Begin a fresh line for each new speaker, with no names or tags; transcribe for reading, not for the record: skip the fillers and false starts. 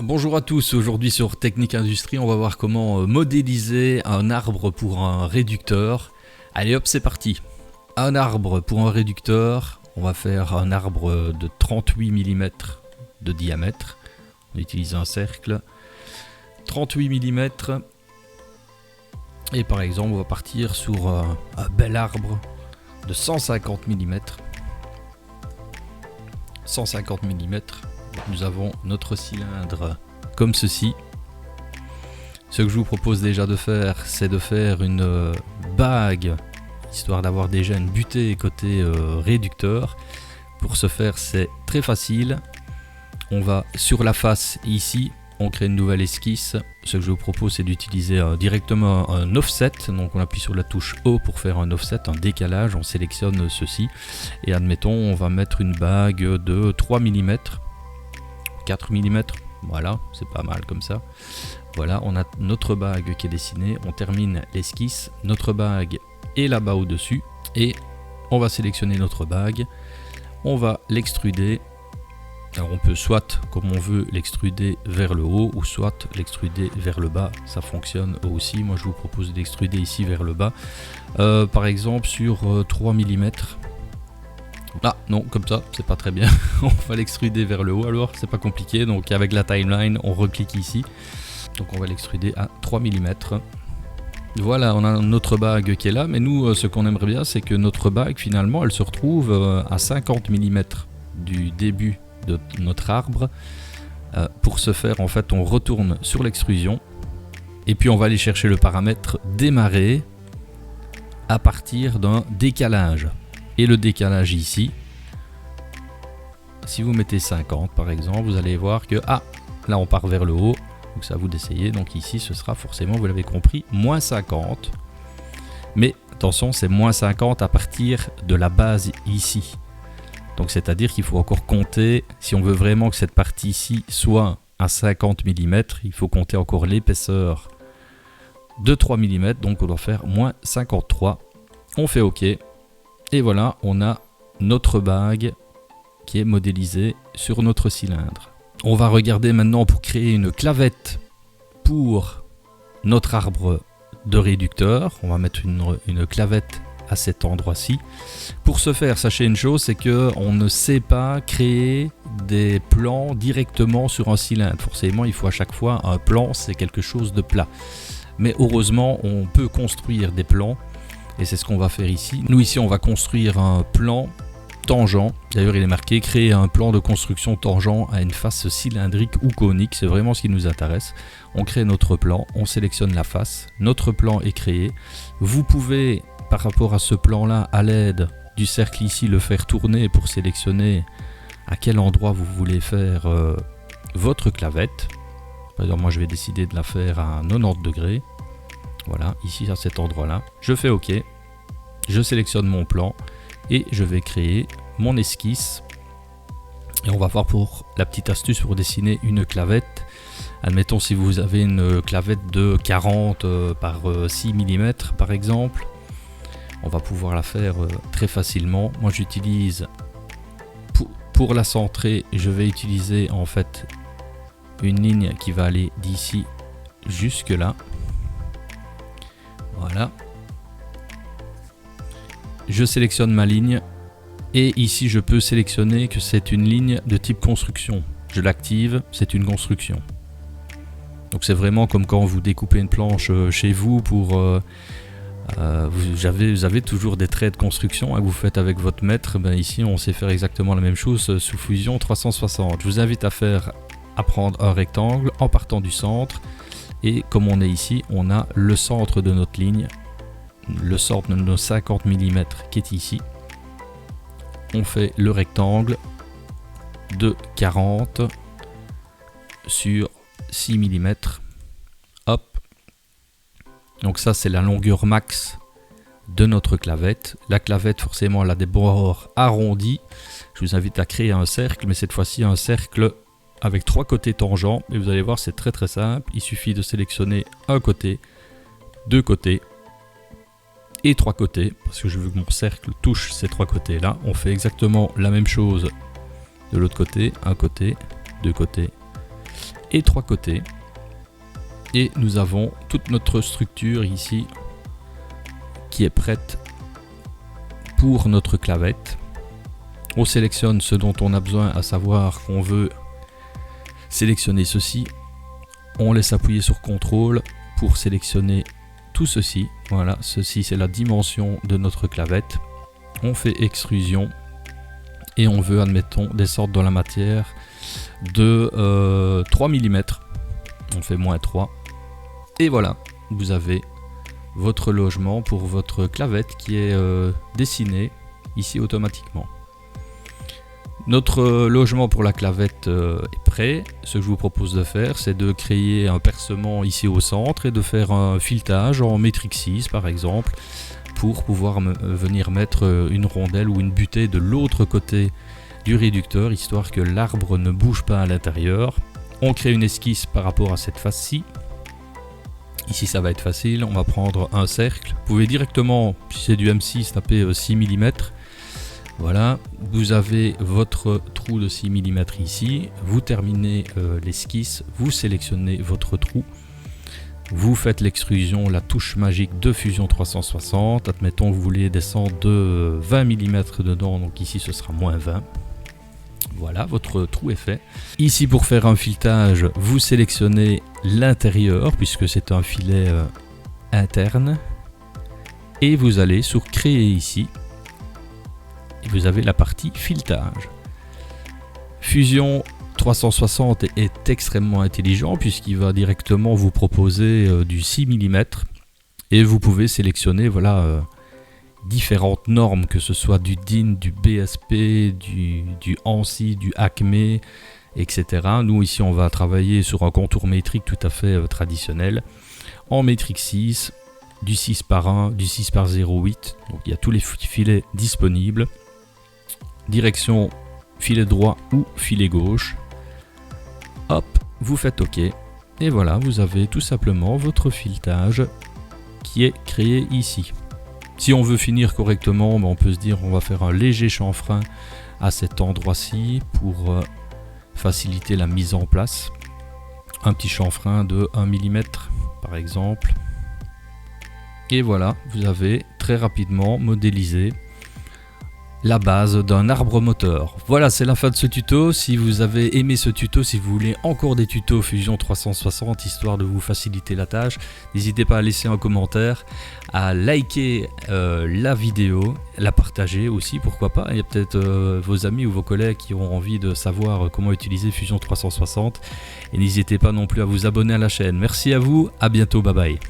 Bonjour à tous, aujourd'hui sur Technique Industrie, on va voir comment modéliser un arbre pour un réducteur. Allez hop, c'est parti. Un arbre pour un réducteur, on va faire un arbre de 38 mm de diamètre. On utilise un cercle. 38 mm. Et par exemple, on va partir sur un bel arbre de 150 mm. 150 mm. Nous avons notre cylindre comme ceci. Ce que je vous propose déjà de faire, c'est de faire une bague, histoire d'avoir déjà une butée côté réducteur. Pour ce faire, c'est très facile. On va sur la face ici, on crée une nouvelle esquisse. Ce que je vous propose, c'est d'utiliser directement un offset. Donc on appuie sur la touche O pour faire un offset, un décalage. On sélectionne ceci et admettons, on va mettre une bague de 3 mm. 4 mm, voilà, c'est pas mal comme ça. Voilà, on a notre bague qui est dessinée, on termine l'esquisse, notre bague est là-bas au-dessus, et on va sélectionner notre bague, on va l'extruder. Alors on peut soit, comme on veut, l'extruder vers le haut, ou soit l'extruder vers le bas, ça fonctionne aussi. Moi je vous propose d'extruder ici vers le bas, par exemple sur 3 mm. Ah non, comme ça, c'est pas très bien. On va l'extruder vers le haut alors, c'est pas compliqué. Donc avec la timeline, on reclique ici. Donc on va l'extruder à 3 mm. Voilà, on a notre bague qui est là. Mais nous, ce qu'on aimerait bien, c'est que notre bague, finalement, elle se retrouve à 50 mm du début de notre arbre. Pour ce faire, en fait, on retourne sur l'extrusion. Et puis on va aller chercher le paramètre démarrer à partir d'un décalage. Et le décalage ici, si vous mettez 50 par exemple, vous allez voir que là on part vers le haut, donc c'est à vous d'essayer. Donc ici ce sera forcément, vous l'avez compris, moins 50. Mais attention, c'est moins 50 à partir de la base ici. Donc c'est à dire qu'il faut encore compter, si on veut vraiment que cette partie ici soit à 50 mm, il faut compter encore l'épaisseur de 3 mm, donc on doit faire moins 53. On fait OK. Et voilà, on a notre bague qui est modélisée sur notre cylindre. On va regarder maintenant pour créer une clavette pour notre arbre de réducteur. On va mettre une clavette à cet endroit-ci. Pour ce faire, sachez une chose, c'est qu'on ne sait pas créer des plans directement sur un cylindre. Forcément, il faut à chaque fois un plan, c'est quelque chose de plat. Mais heureusement, on peut construire des plans. Et c'est ce qu'on va faire ici. Nous ici on va construire un plan tangent. D'ailleurs il est marqué créer un plan de construction tangent à une face cylindrique ou conique. C'est vraiment ce qui nous intéresse. On crée notre plan, on sélectionne la face. Notre plan est créé. Vous pouvez par rapport à ce plan là, à l'aide du cercle ici, le faire tourner pour sélectionner à quel endroit vous voulez faire votre clavette. Par exemple moi je vais décider de la faire à 90 degrés. Voilà, ici à cet endroit-là, je fais OK, je sélectionne mon plan et je vais créer mon esquisse. Et on va voir pour la petite astuce pour dessiner une clavette. Admettons si vous avez une clavette de 40 par 6 mm par exemple, on va pouvoir la faire très facilement. Moi j'utilise, pour la centrer, je vais utiliser en fait une ligne qui va aller d'ici jusque là. Voilà, je sélectionne ma ligne et ici je peux sélectionner que c'est une ligne de type construction. Je l'active, c'est une construction. Donc c'est vraiment comme quand vous découpez une planche chez vous pour... vous avez toujours des traits de construction que vous faites avec votre mètre. Ben ici on sait faire exactement la même chose sous Fusion 360. Je vous invite à prendre un rectangle en partant du centre. Et comme on est ici, on a le centre de notre ligne, le centre de nos 50 mm qui est ici. On fait le rectangle de 40 sur 6 mm. Hop. Donc ça c'est la longueur max de notre clavette. La clavette forcément elle a des bords arrondis. Je vous invite à créer un cercle, mais cette fois-ci un cercle avec 3 côtés tangents, et vous allez voir c'est très très simple. Il suffit de sélectionner un côté, 2 côtés et 3 côtés, parce que je veux que mon cercle touche ces 3 côtés là. On fait exactement la même chose de l'autre côté, un côté, 2 côtés et 3 côtés. Et nous avons toute notre structure ici qui est prête pour notre clavette. On sélectionne ce dont on a besoin, à savoir qu'on veut sélectionner ceci. On laisse appuyer sur CTRL pour sélectionner tout ceci. Voilà, ceci c'est la dimension de notre clavette. On fait extrusion et on veut, admettons, descendre dans la matière de 3 mm. On fait -3. Et voilà, vous avez votre logement pour votre clavette qui est dessiné ici automatiquement. Notre logement pour la clavette est prêt. Ce que je vous propose de faire, c'est de créer un percement ici au centre et de faire un filetage en métrique 6 par exemple, pour pouvoir venir mettre une rondelle ou une butée de l'autre côté du réducteur, histoire que l'arbre ne bouge pas à l'intérieur. On crée une esquisse par rapport à cette face-ci. Ici ça va être facile, on va prendre un cercle. Vous pouvez directement, si c'est du M6, taper 6 mm. Voilà, vous avez votre trou de 6 mm ici. Vous terminez l'esquisse, vous sélectionnez votre trou. Vous faites l'extrusion, la touche magique de Fusion 360. Admettons que vous voulez descendre de 20 mm dedans, donc ici ce sera -20. Voilà, votre trou est fait. Ici, pour faire un filetage, vous sélectionnez l'intérieur, puisque c'est un filet interne. Et vous allez sur Créer ici. Et vous avez la partie filetage. Fusion 360 est extrêmement intelligent, puisqu'il va directement vous proposer du 6 mm. Et vous pouvez sélectionner, voilà, différentes normes, que ce soit du DIN, du BSP, du ANSI, du ACME, etc. Nous ici on va travailler sur un contour métrique tout à fait traditionnel, en métrique 6, du 6 par 1, du 6 par 0,8, donc il y a tous les filets disponibles. Direction filet droit ou filet gauche. Hop, vous faites OK, et voilà, vous avez tout simplement votre filetage qui est créé ici. Si on veut finir correctement, on peut se dire on va faire un léger chanfrein à cet endroit-ci pour faciliter la mise en place. Un petit chanfrein de 1 mm par exemple. Et voilà, vous avez très rapidement modélisé la base d'un arbre moteur. Voilà, c'est la fin de ce tuto. Si vous avez aimé ce tuto, si vous voulez encore des tutos Fusion 360 histoire de vous faciliter la tâche, n'hésitez pas à laisser un commentaire, à liker la vidéo, la partager aussi, pourquoi pas. Il y a peut-être vos amis ou vos collègues qui ont envie de savoir comment utiliser Fusion 360. Et n'hésitez pas non plus à vous abonner à la chaîne. Merci à vous, à bientôt, bye bye.